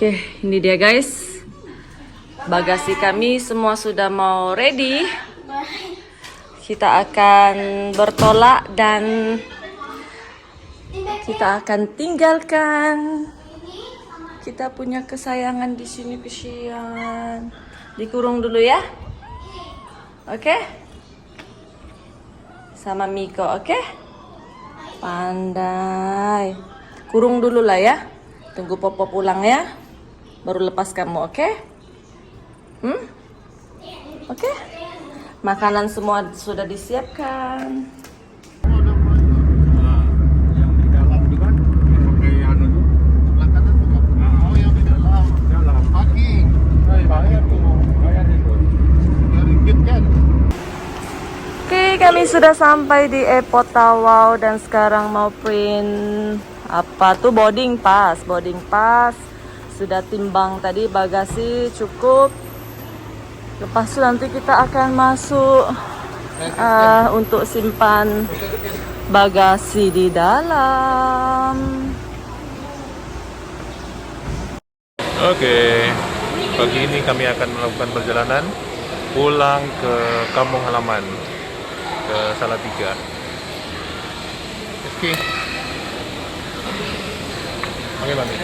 Oke, ini dia guys. Bagasi kami semua sudah mau ready. Kita akan bertolak dan kita akan tinggalkan kita punya kesayangan di sini, kesian. Dikurung dulu ya. Oke? Sama Miko, oke? Pandai. Kurung dulu lah ya. Tunggu Popo pulang ya. Baru lepas kamu, oke? Oke? Makanan semua sudah disiapkan. Yang di dalam itu kan pakai anu tuh sebelah kanan tuh. Oh yang di dalam parking. Bayar tuh, bayar itu. RM kan. Oke, kami sudah sampai di Airport Tawau dan sekarang mau print apa tuh boarding pass. Sudah timbang tadi, bagasi cukup. Lepas itu nanti kita akan masuk untuk simpan bagasi di dalam. Oke, pagi ini kami akan melakukan perjalanan pulang ke kampung halaman, ke Salatiga. Oke. Oke, Mami.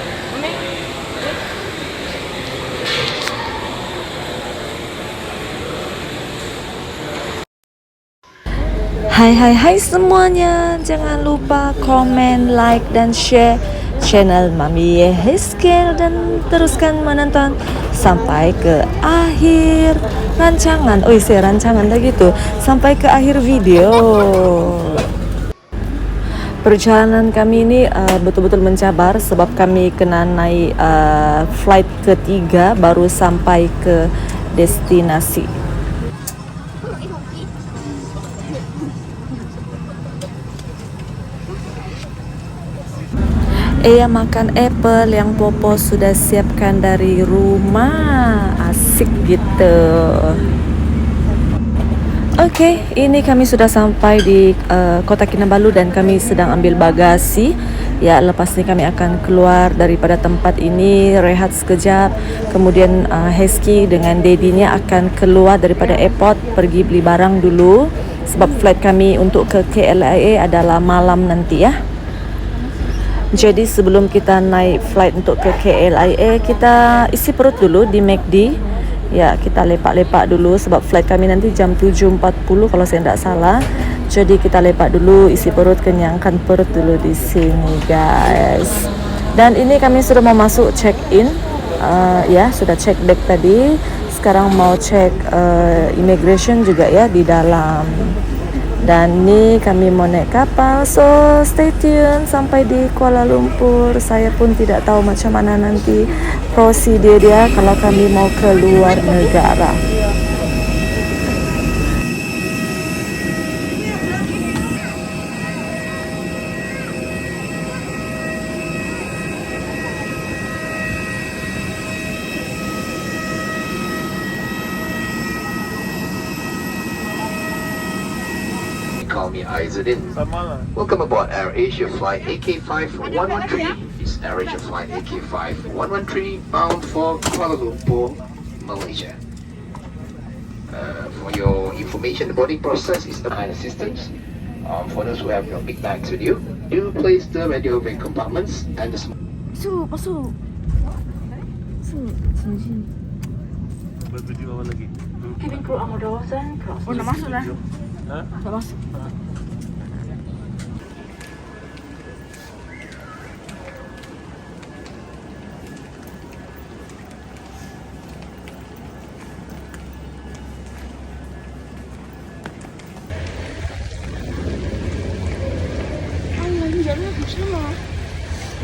Hai semuanya, jangan lupa komen, like, dan share channel Mami Yeheskel dan teruskan menonton sampai ke akhir rancangan. Rancangan lagi tuh, sampai ke akhir video. Perjalanan kami ini betul-betul mencabar sebab kami kena naik flight ketiga baru sampai ke destinasi. Makan apple yang Popo sudah siapkan dari rumah. Asik gitu. Oke, ini kami sudah sampai di Kota Kinabalu dan kami sedang ambil bagasi. Ya, lepas ini kami akan keluar daripada tempat ini, rehat sekejap. Kemudian Hesky dengan dedinya akan keluar daripada airport, pergi beli barang dulu. Sebab flight kami untuk ke KLIA adalah malam nanti ya. Jadi sebelum kita naik flight untuk ke KLIA, kita isi perut dulu di McD. Ya, kita lepak-lepak dulu sebab flight kami nanti jam 7.40 kalau saya tidak salah. Jadi kita lepak dulu, isi perut, kenyangkan perut dulu di sini guys. Dan ini kami sudah mau masuk check-in. Ya, sudah check bag tadi. Sekarang mau check immigration juga ya di dalam. Dan ini kami mau naik kapal, so stay tune sampai di Kuala Lumpur. Saya pun tidak tahu macam mana nanti prosedur dia kalau kami mau keluar negara. Call me Aizadin. Welcome aboard Air Asia Flight AK5113. It's Air Asia Flight AK5113 bound for Kuala Lumpur, Malaysia. For your information, the boarding process is behind assistance. For those who have your big bags with you, do place them at your big compartments and the Bervideo apa lagi? Cabin crew ang dosen. Udah masuk lah. Hah? Udah masuk.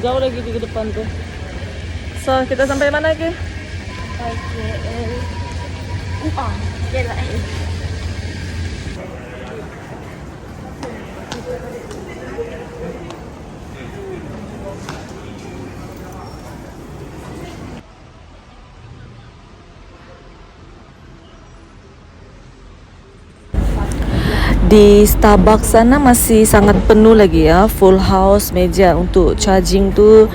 Jauh lagi di depan tuh. So, kita sampai mana lagi? Di Starbucks sana masih sangat penuh lagi ya, full house, meja untuk charging tuh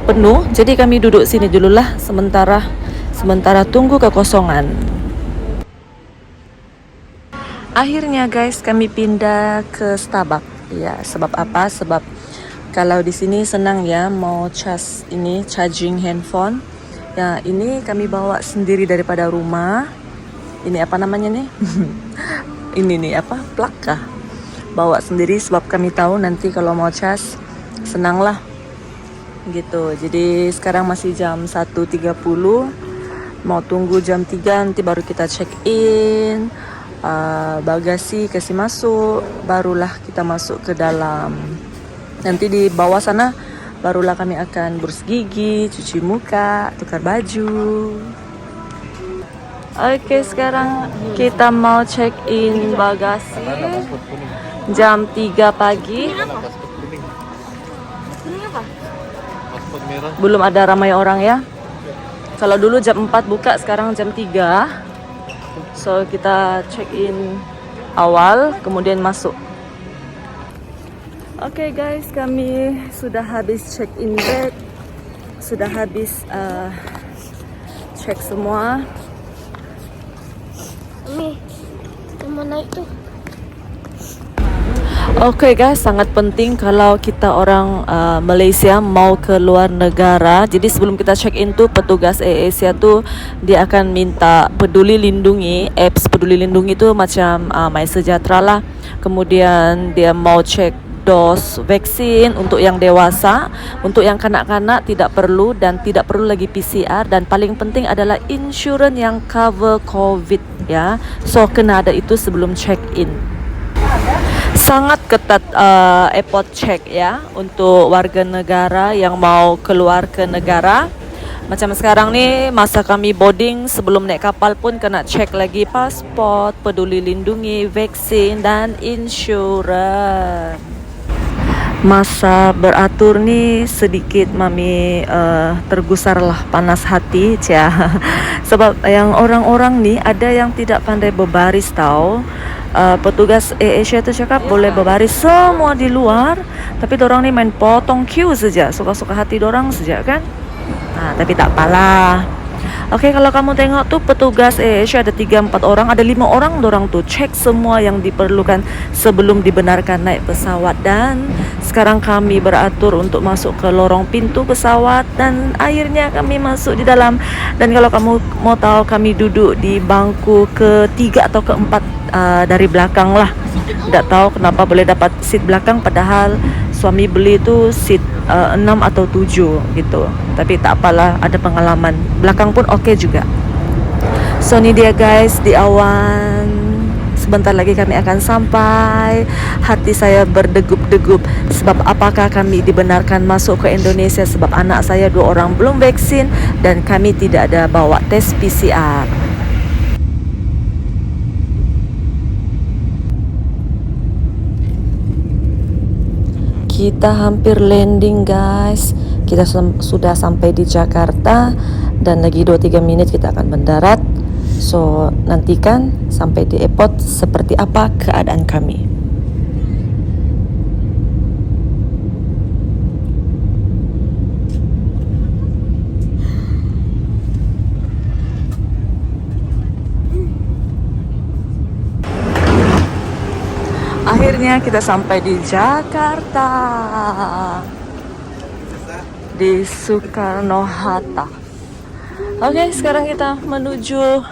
penuh. Jadi kami duduk sini dululah sementara tunggu kekosongan. Akhirnya guys kami pindah ke Starbucks. Ya, sebab apa? Sebab kalau di sini senang ya mau charging handphone. Ya, ini kami bawa sendiri daripada rumah. Ini apa namanya nih? Ini nih apa? Plug kah? Bawa sendiri sebab kami tahu nanti kalau mau cas senang lah. Gitu. Jadi sekarang masih jam 1.30. Mau tunggu jam 3 nanti baru kita check in. Bagasi kasih masuk, barulah kita masuk ke dalam. Nanti di bawah sana barulah kami akan bersih gigi, cuci muka, tukar baju. Oke, sekarang kita mau check in bagasi jam 3 pagi. Belum ada ramai orang ya. Kalau dulu jam 4 buka, sekarang jam 3. So kita check in awal, kemudian masuk. Oke guys, kami sudah habis check in bag, sudah habis check semua. Mami, kita mau naik tuh. Oke guys, sangat penting kalau kita orang Malaysia mau ke luar negara. Jadi sebelum kita check in tuh petugas AirAsia tuh dia akan minta Peduli Lindungi, apps Peduli Lindungi itu macam MySejahtera lah. Kemudian dia mau cek dos vaksin untuk yang dewasa, untuk yang kanak-kanak tidak perlu dan tidak perlu lagi PCR, dan paling penting adalah insurans yang cover COVID ya. So kena ada itu sebelum check in. Sangat ketat airport check ya untuk warga negara yang mau keluar ke negara. Macam sekarang nih masa kami boarding, sebelum naik kapal pun kena check lagi pasport, Peduli Lindungi, vaksin dan insurans. Masa beratur nih sedikit mami tergusar lah, panas hati cia. Sebab yang orang-orang nih ada yang tidak pandai berbaris tahu. Petugas AirAsia tu cakap boleh berbaris semua di luar, tapi dorang ni main potong queue saja, suka-suka hati dorang saja kan. Tapi tak apalah. Oke, kalau kamu tengok tuh petugas AirAsia ada 3-4 orang, ada 5 orang dorang tuh cek semua yang diperlukan sebelum dibenarkan naik pesawat. Dan sekarang kami beratur untuk masuk ke lorong pintu pesawat dan akhirnya kami masuk di dalam. Dan kalau kamu mau tahu, kami duduk di bangku ke-3 atau ke-4 dari belakang lah. Tidak tahu kenapa boleh dapat seat belakang, padahal suami beli tu seat 6 atau 7 gitu. Tapi tak apalah, ada pengalaman. Belakang pun okey juga. So ni dia guys, di awan. Sebentar lagi kami akan sampai. Hati saya berdegup-degup. Sebab apakah kami dibenarkan masuk ke Indonesia, sebab anak saya 2 orang belum vaksin dan kami tidak ada bawa tes PCR. Kita hampir landing guys. Kita sudah sampai di Jakarta dan lagi 2-3 menit kita akan mendarat. So nantikan sampai di airport seperti apa keadaan kami. Akhirnya kita sampai di Jakarta, di Soekarno-Hatta. Oke, sekarang kita menuju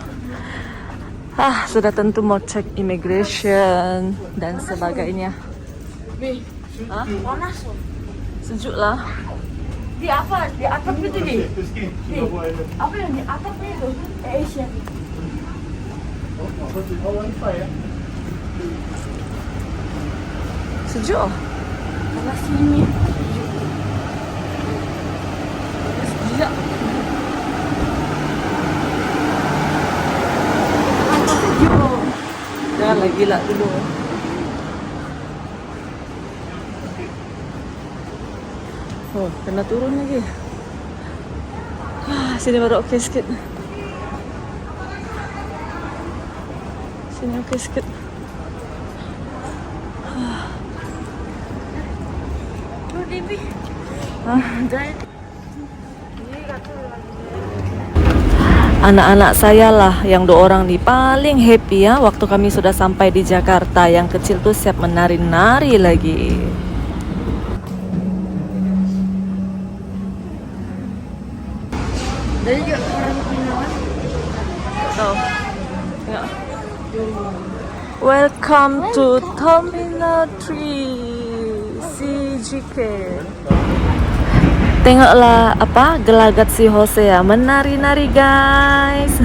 sudah tentu mau cek immigration dan sebagainya. Panas loh. Sejuk lah. Di apa? Di atap itu nih. Apa yang di atap itu? AirAsia. Sejuk. Panas sini. Gila. Janganlah gila dulu. Oh, kena turun lagi. Sini baru okey sikit. Sini okey sikit. baby. Anak-anak saya lah yang 2 orang nih paling happy ya waktu kami sudah sampai di Jakarta. Yang kecil tuh siap menari-nari lagi. Dari juga orang Pinawan. Oh. Ya. Welcome to Terminal 3 CJK. Tengoklah apa gelagat si Hosea menari-nari guys.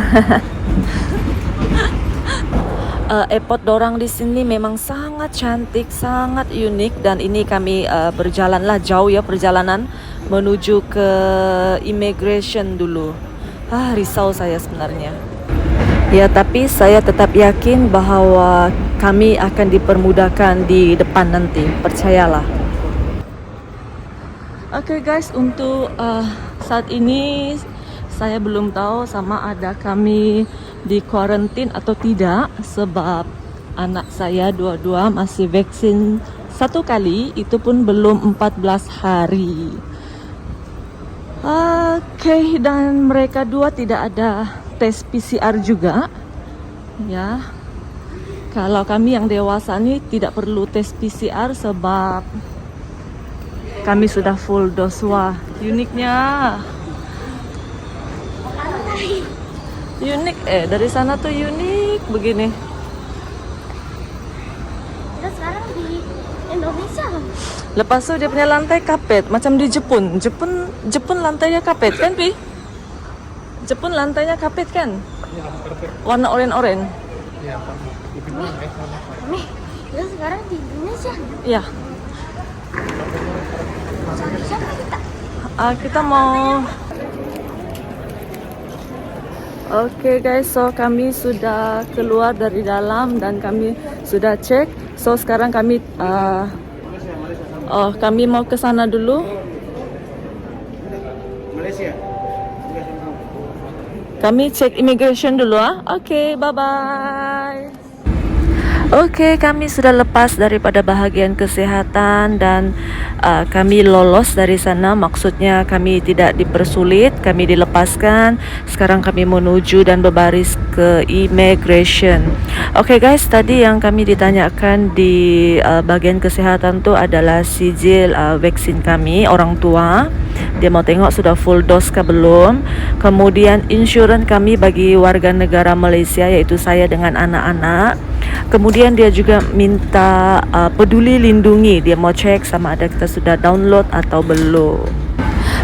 Airport dorang di sini memang sangat cantik, sangat unik dan ini kami berjalanlah jauh ya perjalanan menuju ke immigration dulu. Risau saya sebenarnya. Ya, tapi saya tetap yakin bahwa kami akan dipermudahkan di depan nanti, percayalah. Oke guys, untuk saat ini saya belum tahu sama ada kami di kuarantin atau tidak sebab anak saya dua-dua masih vaksin 1 kali, itu pun belum 14 hari. Oke, dan mereka 2 tidak ada tes PCR juga ya. Kalau kami yang dewasa nih tidak perlu tes PCR sebab kami sudah full dose. Wah, uniknya unik dari sana tuh unik begini. Kita sekarang di Indonesia. Lepas itu dia punya lantai kapet macam di Jepun. Jepun lantainya kapet kan, Pi? Jepun lantainya kapet kan? Warna oranye-oranye. Mami, kita sekarang di Indonesia. Iya. Cari siapa kita? Kita mau. Oke guys, so kami sudah keluar dari dalam dan kami sudah cek. So sekarang kami kami mau ke sana dulu. Malaysia. Kami cek immigration dulu Oke, bye-bye. Oke, kami sudah lepas daripada bahagian kesehatan dan kami lolos dari sana. Maksudnya kami tidak dipersulit, kami dilepaskan. Sekarang kami menuju dan berbaris ke immigration. Oke guys, tadi yang kami ditanyakan di bagian kesehatan tu adalah sijil vaksin kami, orang tua. Dia mau tengok sudah full dose ke belum. Kemudian insurans kami bagi warga negara Malaysia, yaitu saya dengan anak-anak. Kemudian dia juga minta peduli lindungi. Dia mau cek sama ada kita sudah download atau belum.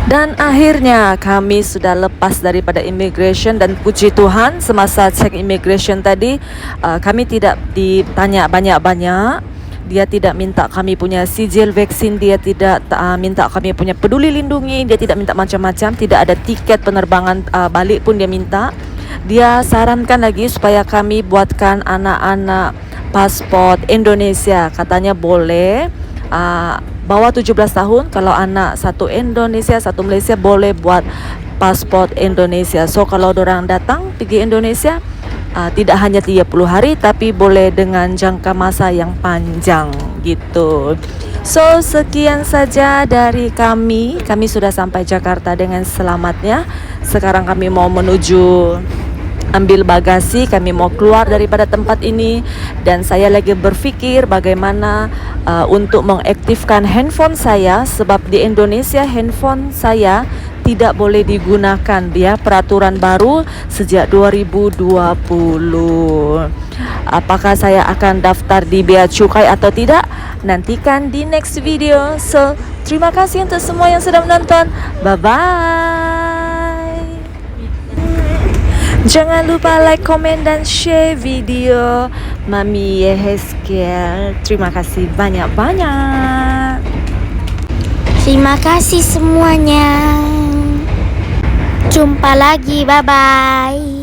Dan akhirnya kami sudah lepas daripada immigration dan puji Tuhan semasa cek immigration tadi kami tidak ditanya banyak-banyak. Dia tidak minta kami punya sijil vaksin, dia tidak minta kami punya peduli lindungi, dia tidak minta macam-macam, tidak ada tiket penerbangan balik pun dia minta. Dia sarankan lagi supaya kami buatkan anak-anak pasport Indonesia. Katanya boleh bawah 17 tahun, kalau anak satu Indonesia, satu Malaysia boleh buat pasport Indonesia. So kalau orang datang pergi Indonesia tidak hanya 30 hari tapi boleh dengan jangka masa yang panjang gitu. So sekian saja dari kami. Kami sudah sampai Jakarta dengan selamatnya. Sekarang kami mau menuju ambil bagasi, kami mau keluar daripada tempat ini dan saya lagi berfikir bagaimana untuk mengaktifkan handphone saya sebab di Indonesia handphone saya tidak boleh digunakan, dia peraturan baru sejak 2020. Apakah saya akan daftar di bea cukai atau tidak? Nantikan di next video. So, terima kasih untuk semua yang sudah menonton. Bye-bye. Jangan lupa like, komen, dan share video Mami Yehezkiel. Terima kasih banyak-banyak. Terima kasih semuanya. Jumpa lagi, bye-bye.